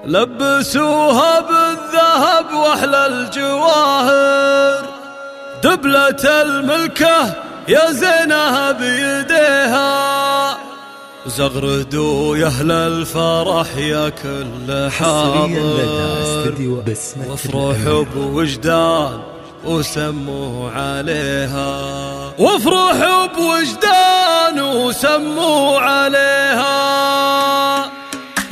لبسوها بالذهب واحلى الجواهر، دبلة الملكة يا زينها بيديها، زغردوا يا اهل الفرح يا كل حاضر، وافرحوا بوجدان وسموا عليها، وافرحوا بوجدان وسموا عليها.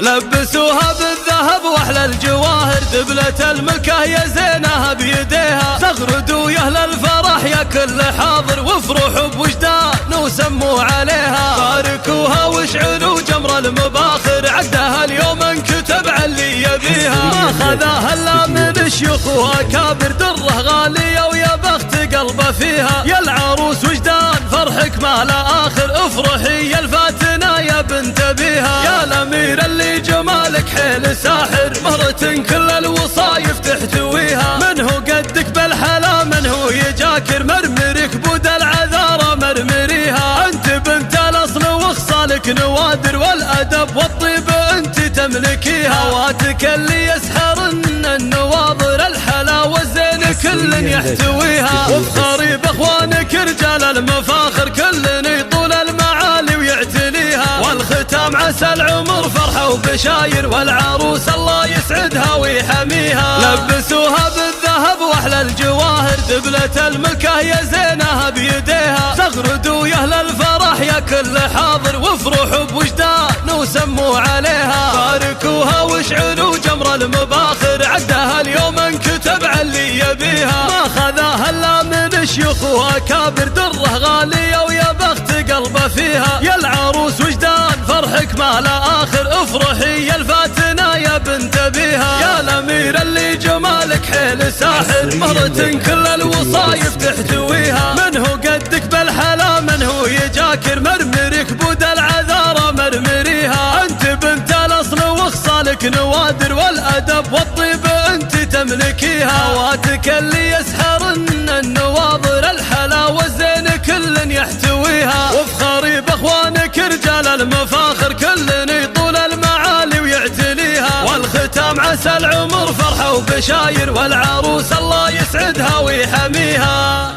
لبسوها بالذهب واحلى الجواهر، دبلة الملكة يا زينها بيديها، زغردوا يا اهل الفرح يا كل حاضر، وافرحوا بوجدان وسموا عليها. باركوها واشعلوا جمر المباخر، عدها اليوم انكتب على اللي يبيها، ما خذاها الا من شيوخ واكابر، دره غاليه ويا بخت قلبه فيها. يا العروس وجدان فرحك ما لا اخر، افرحي يا الفاتنه يا بنت ابيها. يا الامير اللي جمالك حيل ساحر، مهرة كل الوصايف تحتويها، من هو قدك بالحلا من هو يجاكر، مرمرك بود العذارى مرمريها. انت بنت الاصل وخصالك نوادر، والادب والطيب انت تملكيها، هواتك اللي يسحرن النواظر، الحلاوه الزين كل يحتويها. وافخري باخوانك رجال المفاخر، كل يطول المعالي ويعتليها، والختام عسى العمر فرحه وبشاير، والعروس الله يسعدها ويحميها. لبسوها بالذهب واحلى الجواهر، دبلة الملكة يا زينها بيديها، زغردوا يا اهل الفرح يا كل حاضر، وافرحوا بوجدان وسموا عليها. باركوها واشعلوا جمر المباخر، عدها اليوم انكتب على اللي يبيها، ما خذاها الا من شيوخ واكابر، دره غاليه ويا بخت قلبه فيها. يا العروس وجدان فرحك ما لا اخر، افرحي يا الفاتنه يا بنت ابيها. يا الامير اللي جمالك حيل ساحر، مهرة كل الوصايف تحتويها، من هو قدك بالحلا من هو يجاكر، مرمرك بود العذارى مرمريها. انت بنت الاصل وخصالك نوادر، والادب والطيب انت تملكيها، هواتك اللي يسحرن النواظر، الحلاوه الزين كل يحتويها. وافخري باخوانك رجال المفاخر، كل يطول المعالي ويعتليها، والختام عسى العمر فرحه وبشاير، والعروس الله يسعدها ويحميها.